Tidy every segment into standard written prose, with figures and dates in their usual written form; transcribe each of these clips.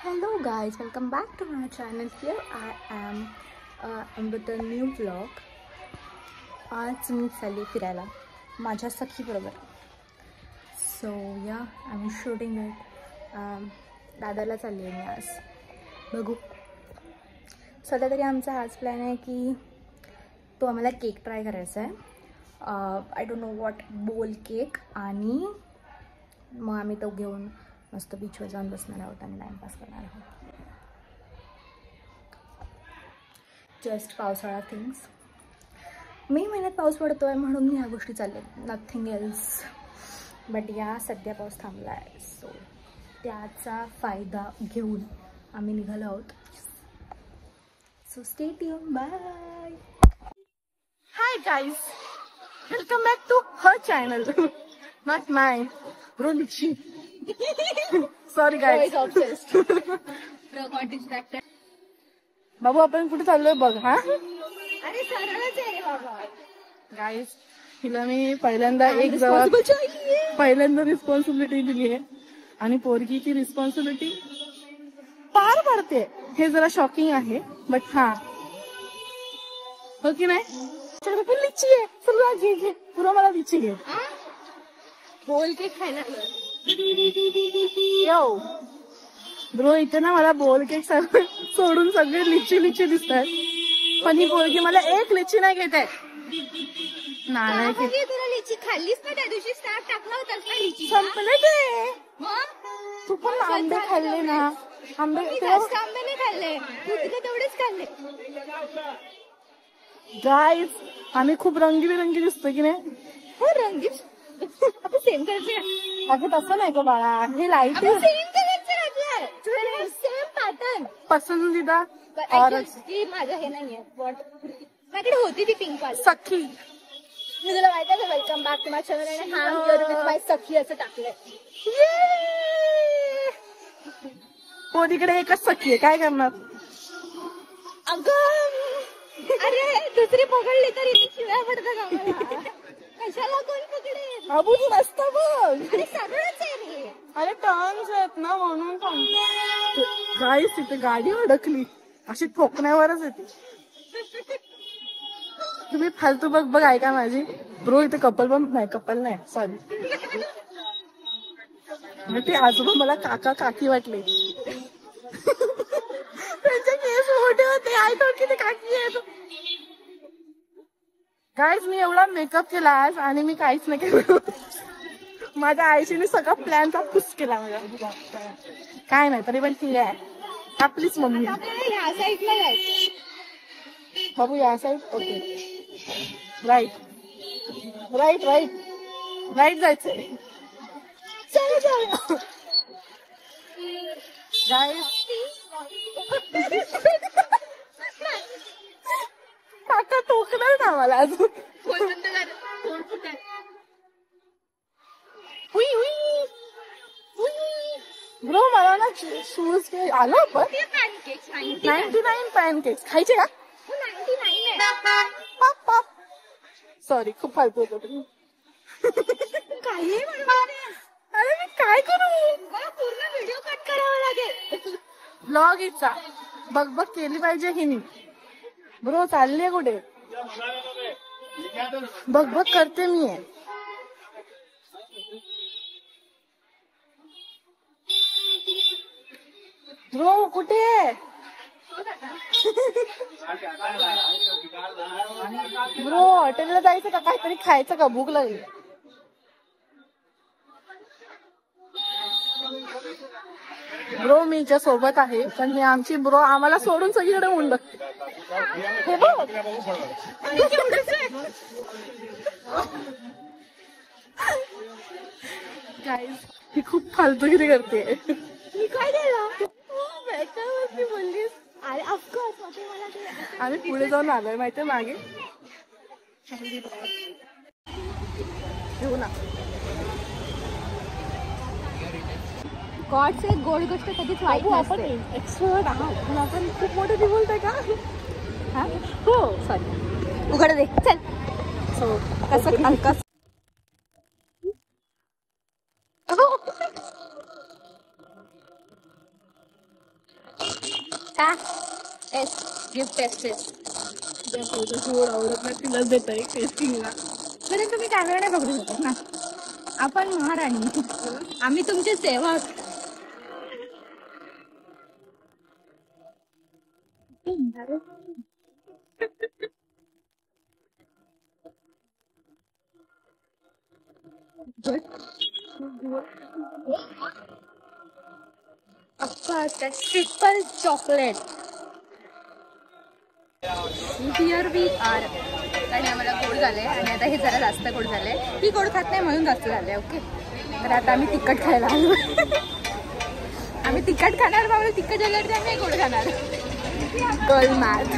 Hello guys, welcome back to my channel. Here I am with a new vlog. आज मी चालली फिरायला माझ्या सखी बरोबर. सो या आय एम शूटिंग इट. दादाला चालली आहे मी आज. बघू. सध्या तरी आमचा आज प्लॅन आहे की तो आम्हाला केक ट्राय करायचा आहे. आय डोंट नो व्हॉट बोल केक. आणि मग आम्ही तो घेऊन मस्त बीचवर जाऊन बसणार आहोत आणि टाइमपास करणार आहोत. जस्ट पावसाळा थिंग्स. मे महिन्यात पाऊस पडतोय म्हणून ह्या गोष्टी चालल्या, नथिंग एल्स. बट या सध्या पाऊस थांबला आहे, सो त्याचा फायदा घेऊन आम्ही निघालो आहोत. So stay tune. Bye. Hi guys, welcome back to her channel, not mine. रोनिची सॉरी गाईज. बाबू आपण कुठे चाललोय बघ. हा अरे सरळच आहे रे बाबा. गाईज, हिला मी पहिल्यांदा रिस्पॉन्सिबिलिटी दिली आहे आणि पोरगीची रिस्पॉन्सिबिलिटी पार पडते. हे जरा शॉकिंग आहे, बट हा हो की नाही. पण लिची आहे. चला घे पुरा मला लिची घे. बोल के खायला यो ब्रो, इथे ना मला बोल केक सोडून सगळे लिची दिसत आहेत. पण ही पोरगी मला एक लिची नाही घेत आहे. नाही तुला लिची खाल्लीस ना त्या दिवशी. स्नॅप टाकला होता ना लिची. संपले ते. तू पण आंबे खाल्ले ना. आंबे नाही खाल्ले, तुला तेवढेच खाल्ले. गाईज, आम्ही खूप रंगीबेरंगी दिसतो की नाही. हो रंगी आपण सेम कलरचे. अगं तसं नाही का बाळा, हे लाईट सेम कलरचे घातलंय. Same pattern. पसंदीदा माझं हे नाहीये. माझ्याकडे होती ती पिंक वाली सखी. मी तुला माहिती आहे welcome back to my channel आणि हा विथ माय सखी असं टाकलंय. पोरीकडे एकच सखी आहे, काय करणार. अगं अरे दुसरी पकडली तरी शिव्या पडतात आम्हाला. कशाला कोण पकडेल. अबू तू रस्ता बघ. अरे सगळंच आहे रे. अरे टर्न्स आहेत ना म्हणून सांगतो. गाईस, तिथे गाडी अडकली अशी ठोकण्यावरच येते. तुम्ही फालतू बघ ऐका माझी. ब्रो इथे कपल नाही सॉरी. ते आजोबा मला काका काकी वाटले. त्यांचे केस मोठे होते. आई थोडकी ते काकी आहेत. गाईज, मी एवढा मेकअप केला आज आणि मी काहीच नाही केलं. माझ्या आईशीने सगळा प्लॅनचा पुस केला माझ्या. काय नाही तरी पण ठीक आहे. आपलीच मम्मी. ह्या साईडला जायचं बाबू, या साईड. ओके, राईट जायचंय. चला जाऊया. गाईज, काका टोकणार ना मला अजून. ब्रो मला ना शूज आलं पण. 99 पॅनकेक्स खायचे का. 99 सॉरी, खूप फालतू होतो तुम्ही. काही अरे मी काय करू. पूर्ण व्हिडिओ कट करावा लागेल. ब्लॉग इच्छा बघ केली पाहिजे की नाही. ब्रो चालले कुठे. बघ करते मी. ब्रो कुठे. ब्रो हॉटेलला जायचं का, काहीतरी खायचं का, भूक लागली. ब्रो मी हिच्या सोबत आहे पण हे आमची ब्रो आम्हाला सोडून सगळीकडे उंड. हे बघ गाईज, ही खूप फालतूगिरी करते. मी काय केलं. बोललीस. अरे ऑफकोर्स मला आम्ही पुढे जाऊन आलोय माहितीये मागे. घेऊ ना. गॉडचे गोड गोष्ट कधीच वाईट नसते. एक्सपर्ट आहात. आपण खूप मोठे ती बोलताय का. हो सॉरी. उघड दे चल. सो कसं का एस गिफ्ट टेस्टेस गोड आवडत नाही तिलाच देत आहे टेस्टिंगला. तरी तुम्ही कॅमेरा नाही बघू शकत ना. आपण महाराणी, आम्ही तुमचे सेवक. Triple chocolate. Here we are. आणि आम्हाला गोड झाले आणि आता हे जरा जास्त गोड झाले. ही गोड खात नाही म्हणून जास्त झाले. ओके, तर आता आम्ही तिखट खायला आलो. आम्ही तिखट खाणार, बाबा तिखट झाल्यावर आम्ही गोड खाणार. Girl math.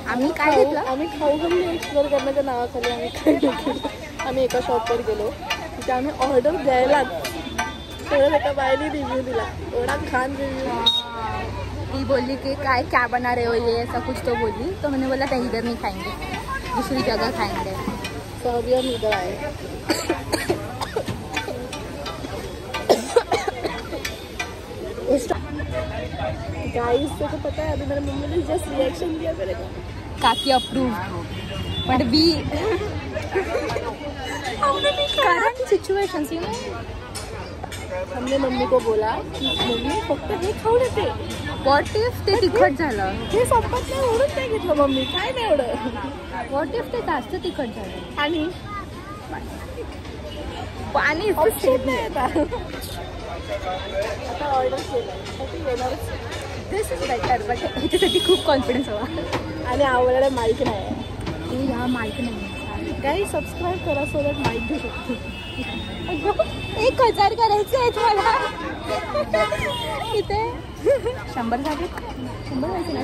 आम्ही काय घेतलं? आम्ही खाऊ गल्ली एक्सप्लोर करण्याच्या नावाखाली आम्ही काय घेतलं. आम्ही एका शॉपवर गेलो, तिथे आम्ही ऑर्डर द्यायलाच तेवढं एका बाईने रिव्ह्यू दिला, एवढा छान रिव्ह्यू. ही बोलली की काय क्या बना रहे हो ये, ऐसा कुछ तो बोली. तो मैंने बोला था इधर नहीं खाएंगे, दूसरी जगह खाएंगे. तो अभी हम इधर आए. गाइस को तो पता है, अभी मेरे मम्मी ने जस्ट रिएक्शन दिया मेरे को. काकी approve, but be current situations you know. हमने मम्मी को बोला की मम्मी फक्त हे खाऊ देते. व्हॉट इफ ते तिखट झालं? हे संपत नाही म्हणून नाही घेतलं मम्मी. काय नाही एवढं. व्हॉट इफ ते जास्त तिखट झालं? आणि पाणी नाही आता ऑर्डर केलं. दिस इज बेटर, बट ह्याच्यासाठी खूप कॉन्फिडन्स हवा आणि आवडला माईक नाही. हा माईक नाही. काही सबस्क्राईब करा सो दॅट माईक घेऊ शकतो. 1000 करायचे आहेत मला. इथे 100 झाले. 100 व्हायचे ना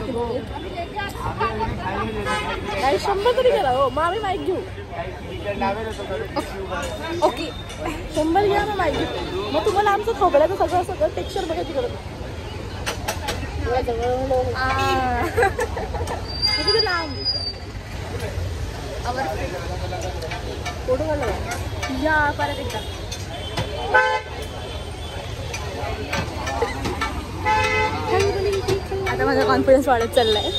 काही 100 तरी करा हो, मग आम्ही माईक घेऊ. ओके 100 घ्या ना माईक घेऊ. मग तुम्हाला आमचं खोबऱ्याचं सगळं टेक्स्चर बघायची गरज नाही. किती लांब फोटो काढला या परत एकदा. आता माझा कॉन्फिडन्स वाढत चाललाय.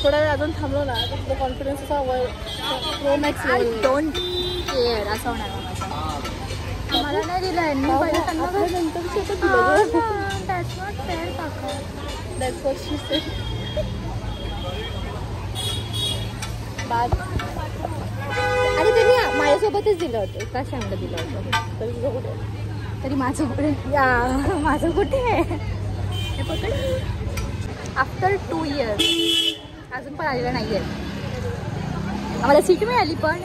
थोडा वेळ अजून थांबलो ना तर तुझा कॉन्फिडन्स असा pro max. I don't care असं होणार माझा. मला नाही दिलं आहे मी पहिलं त्यांना. दॅट्स नॉट फेअर काका. That's what she sed. अरे त्यांनी माझ्यासोबतच दिलं होतं. एका शांत दिलं होतं. तरी तुझं कुठे? तरी माझं कुठे? माझं कुठे आहे हे पकड. आफ्टर 2 years अजून पण आलेलं नाही आहे. आम्हाला सीट मिळाली पण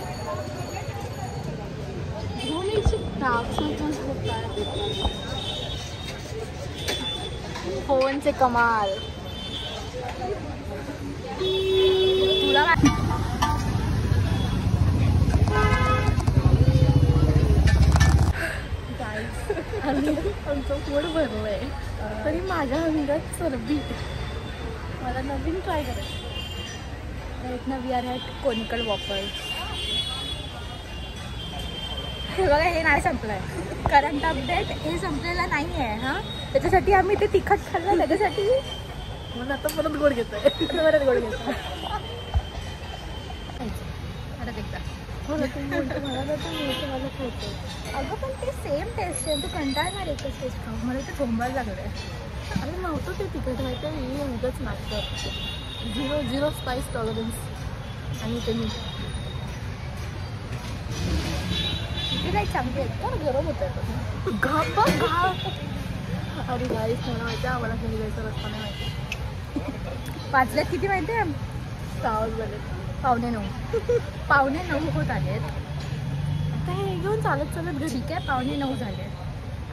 फोनचे कमाल. तुला आमचं पोट भरलंय तरी माझ्या अंगात चरबी. मला नवीन ट्राय करायचं. राईट ना we are at conical waffles. हे बघा हे नाही संपलं आहे. करंट अपडेट हे संपलेलं नाही आहे. हां त्याच्यासाठी आम्ही ते तिखट खाल्लं. त्याच्यासाठी म्हणून आता परत गोड घेतो आहे. परत गोड घेतो. परत एकदा. मला मला खायचं. अगं पण ते सेम टेस्ट आहे. तू कंटाळणार एकच टेस्ट खाऊ. मला ते झोंबायला लागलं आहे. अरे नव्हतं ते तिखट माहिती आहे. मी उगाच नाटतं. 0 स्पाइस टॉलरन्स. आणि ते मी किती नाही चांगली आहेत. पण गरम होत आहे. घाप घाप. अरे गाईस मला माहिती आहे आम्हाला घरी जायचा रस्ता नाही माहिती. वाजल्यात किती माहिती आहे? 6 वाजले. 8:45. 8:45 होत आलेत. आता हे घेऊन चालत घरी. ठीक आहे 8:45 झाले.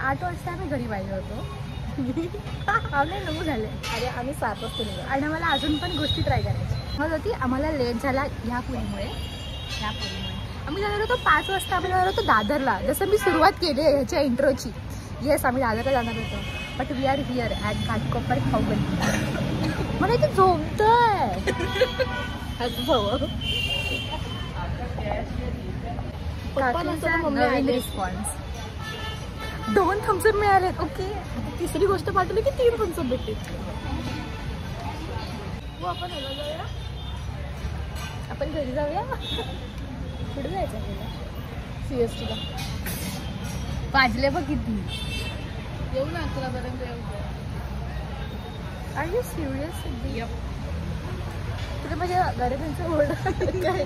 8 वाजता आम्ही घरी पाहिजे होतो. 8:45 झाले. अरे आम्ही 7 वाजता निघालो. आणि आम्हाला अजून पण गोष्टी ट्राय करायची मग होती. आम्हाला लेट झाला ह्या पुरीमुळे. आम्ही जाणार होतो 5 वाजता. आम्ही जाणार होतो दादरला. जसं मी सुरुवात केली आहे ह्याच्या इंट्रोची. येस आम्ही दादरला जाणार होतो. But we are here at Ghatkopar खाऊगल्ली. मला इथे झोपतंय. काकीचा नवीन रिस्पॉन्स. 2 थम्सअप मिळालेत. ओके, तिसरी गोष्ट पाठवली की 3 थम्सअप भेटतील. आपण ह्याला जाऊया. आपण घरी जाऊया. कुठे जायचं आपल्याला? CST ला वाजले बघ किती. येऊ ना 11पर्यंत येऊ. Are you serious? तुला माझ्या घरात ओरडा काय?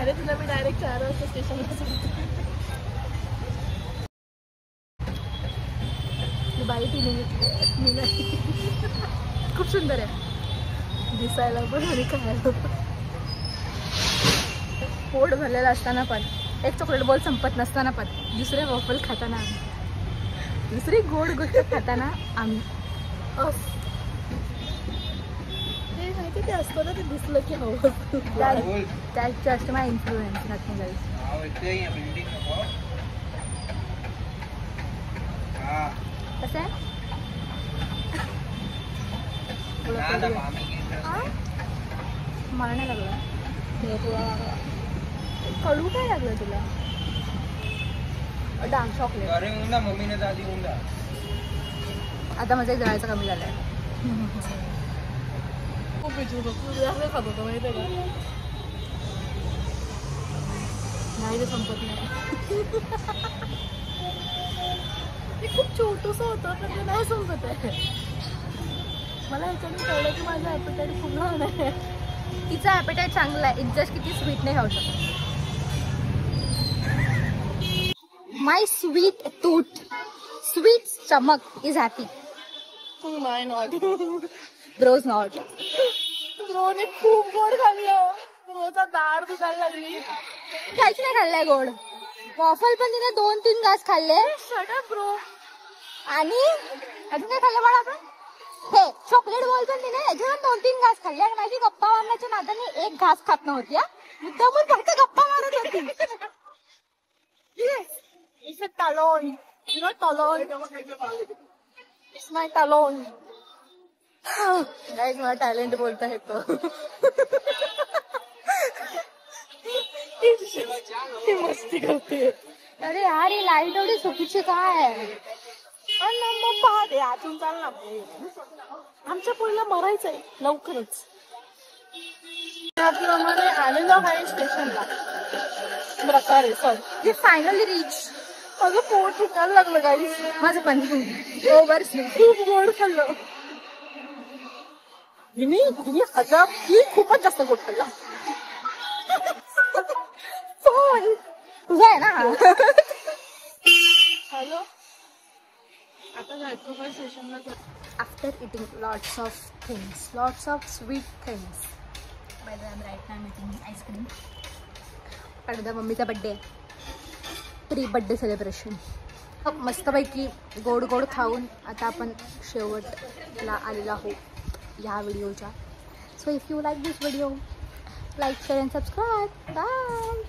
अरे तुला मी डायरेक्ट 4 वाजता स्टेशनला सांगते. बाई तिने मी नाही. खूप सुंदर आहे दिसायला पण आणि खायला पण. पोट भरलेलं असताना पण, एक चॉकलेट बॉल संपत नसताना पण, दुसरे वॉफल खाताना आम्ही, दुसरी गोड गोष्ट खाताना आम्ही. ते माहिती ते असतं ना, ते दिसलं की हवं. That's just my influence, nothing else. कसं आहे? मला नाही लागलं. कडू काय लागलं तुला? Dark chocolate. आता माझं एक जळायचं कमी झालंय. खूप विचारू जास्त खात होतं माहिती आहे का? नाही ते संपत नाही. ते खूप छोटंसं होतं पण ते नाही संपत आहे. मला ह्याच्याने कळलं की माझं ॲपेटाईट खूप लहान आहे. तिचा ॲपेटाईट चांगला आहे, जस्ट किती स्वीट नाही खाऊ शकत. My sweet tooth, sweet stomach is happy. नाही नॉट. Bros not. ब्रोने खूप गोड खाल्लं. ब्रोचा दाढ दुखायला लागली. काहीच नाही खाल्लंय गोड. वॉफल पण तिने 2-3 घास खाल्ले. Shut up bro. आणि अजून काय खाल्लं बाळा आपण? हे चॉकलेट बॉल पण तिने याच्यावर 2-3 घास खाल्ले. आणि माझी गप्पा मारण्याच्या नादाने 1 घास खात नव्हती. मुद्दामून फक्त गप्पा मारत होती. It's a talon. You know talon? It's my talon. Guys, मला टॅलेंट बोलता येतो. ती मस्ती करते. अरे यार ही लाईट एवढी चुकीची काय? मग पाहते आतून चाल ना. आमच्या पुढला मरायचंय लवकरच. त्याप्रमाणे आलेलो आहे स्टेशनला. प्रकारे सर फायनली रीच. माझं पोट दुखायला लागलं गाईस. माझं पण ओव्हर खूप गोड खाल्लं. खूपच जास्त गोड खाल्ला. तुझा आहे ना. हॅलो, आता जायचं का स्टेशनला? After eating lots of things, lots of sweet things. By the way, I am right now eating ice cream. पण उद्या मम्मीचा बड्डे आहे. Pre birthday celebration. मस्तपैकी गोड गोड खाऊन आता आपण शेवटला आलेला आहोत ह्या व्हिडिओच्या. So if you like this video, like, share and subscribe. Bye.